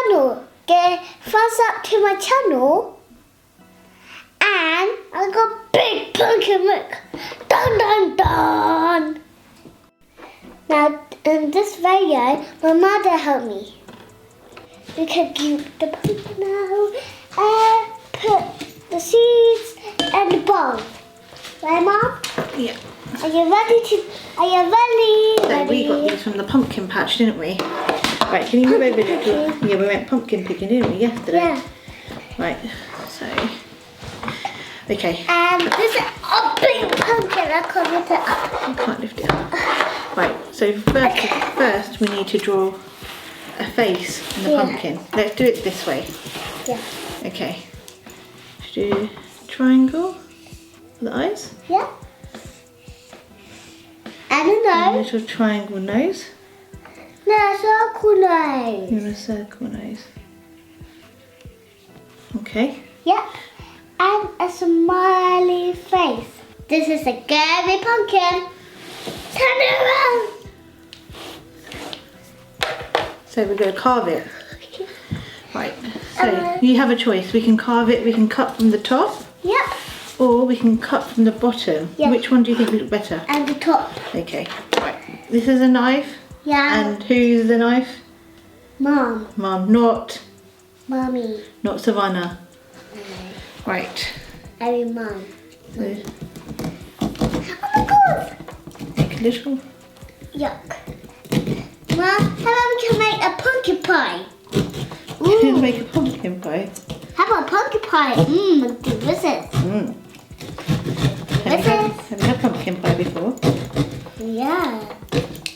channel. Get thumbs up to my channel. And I got big pumpkin milk. Dun dun dun. Now in this video, my mother helped me. We can keep the pumpkin now and put the seeds in the bowl. Right, Mom? Yeah. Are you ready to? Are you ready? So we got these from the pumpkin patch, didn't we? Right, can you move over to? Yeah, we went pumpkin picking, didn't we, yesterday? Yeah. Right. So. Okay. This is a big pumpkin. I can't lift it up. You can't lift it up. Right. So first we need to draw a face in the pumpkin. Let's do it this way. Yeah. Okay. Let's do triangle for the eyes. Yeah. And a A nose. little triangle nose. No, circle nose. And a circle nose. Okay. Yeah. And a smiley face. This is a Carve pumpkin. Turn it around. So we're going to carve it. Right. So you have a choice. We can carve it. We can cut from the top. Yep. Or we can cut from the bottom. Yeah. Which one do you think would look better? And the top. Okay. Right. This is a knife. Yeah. And who's the knife? Mom. Mum. Not Mommy. Savannah. Right. Every mom. So Oh my god. make a little. Yuck. Mom, how about we can make a pumpkin pie? You can make a pumpkin pie. How about pumpkin pie? Mmm, delicious. Mm. Have you had pumpkin pie before? Yeah.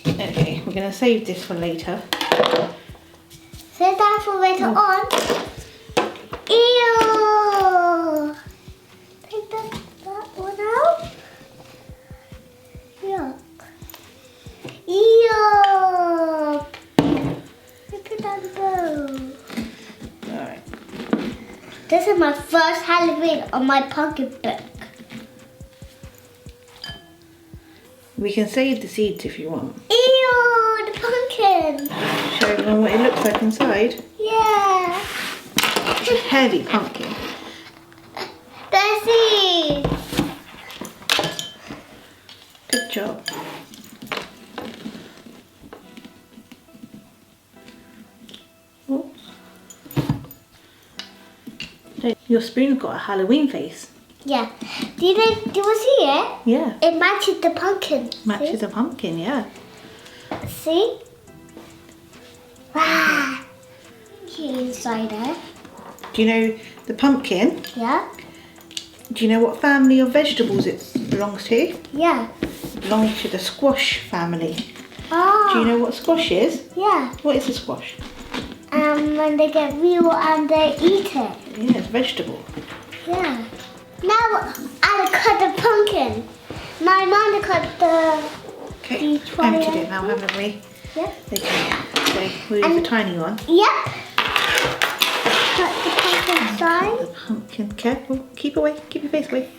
Okay, we're going to save this for later. Set that for later on. Ew. Take that one out. Yuck. Ew. Look at that bow. Alright. This is my first Halloween on my pumpkin book. We can save the seeds if you want. Ew, the pumpkin. Show everyone what it looks like inside. Yeah. It's a heavy pumpkin. The seeds. Good job. Oops. Your spoon's got a Halloween face. Yeah. Do you see it? Yeah. It matches the pumpkin. Matches a pumpkin, yeah. See? Wow. Inside there. Do you know the pumpkin? Yeah. Do you know what family of vegetables it belongs to? Yeah. It belongs to the squash family. Oh. Do you know what squash is? Yeah. What is a squash? When they get real and they eat it. Yeah, it's a vegetable. Yeah. Now I cut the pumpkin. My mom cut the. Okay, The emptied it now, haven't we? Yeah. Okay, so we'll use the tiny one. Yep. Cut the pumpkin side. The pumpkin, careful, keep away, keep your face away.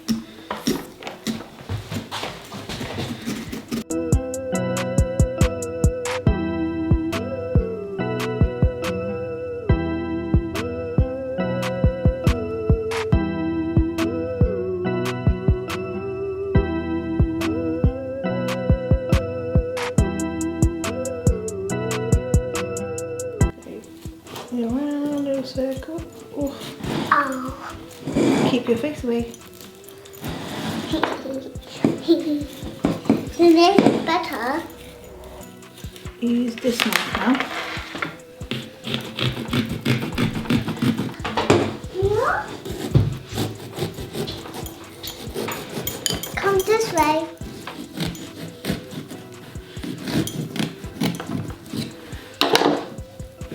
Around a circle. Oh. Oh. Keep your face away. The name is better. Use this knife now. Yeah. Come this way.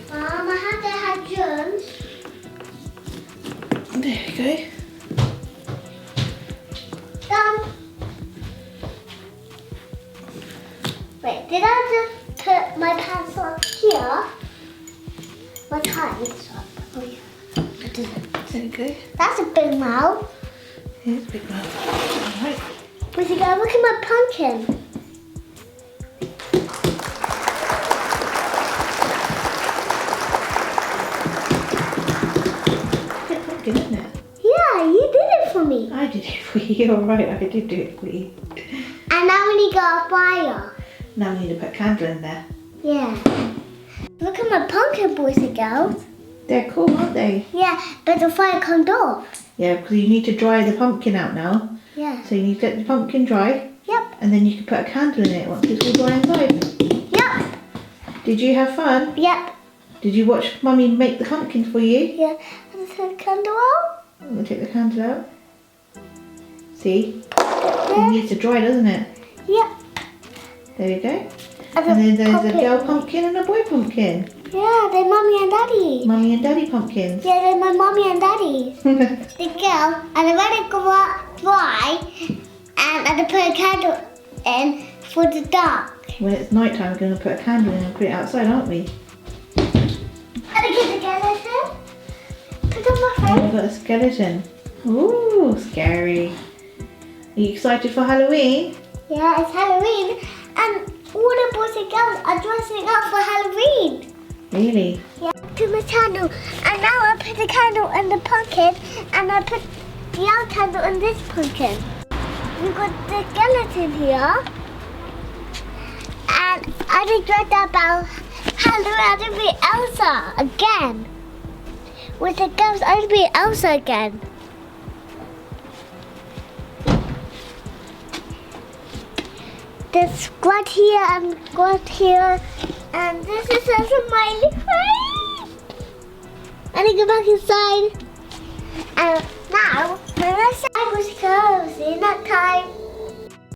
Mom, I have to have germs. There you go. Done. Wait, did I just put my pants on here? My tights up. Oh yeah. I did it. There you go. That's a big mouth. Here's a big one. Alright. Where's it go? Look at my pumpkin. I did it for you. You're right, I did do it for you. And now we need to go a fire. Now we need to put a candle in there. Yeah. Look at my pumpkin, boys and girls. They're cool, aren't they? Yeah, but the fire comes off. Yeah, because you need to dry the pumpkin out now. Yeah. So you need to let the pumpkin dry. Yep. And then you can put a candle in it once it's all dry inside. Yep. Did you have fun? Yep. Did you watch Mummy make the pumpkin for you? Yeah. And the candle out. I'm going to take the candle out. See? It There. needs to dry, doesn't it? Yep. There you go. And then there's a girl pumpkin and a boy pumpkin. Yeah, they're mommy and daddy. Mummy and daddy pumpkins. Yeah, they're my mommy and daddy. The girl, and I let it go dry, and I put a candle in for the dark. When it's night time, we're going to put a candle in and put it outside, aren't we? And I get the skeleton. Put on my Oh, face. we've got a skeleton. Ooh, scary. Are you excited for Halloween? Yeah, it's Halloween, and all the boys and girls are dressing up for Halloween. Really? Yeah, to my channel, and now I put the candle in the pumpkin, and I put the other candle in this pumpkin. We got the skeleton here, and I just read about Halloween to be Elsa again. With the girls, I'd be Elsa again. There's squad here and squad here, and this is a smiley face. And I go back inside. And now, when I say I was go, see you next time.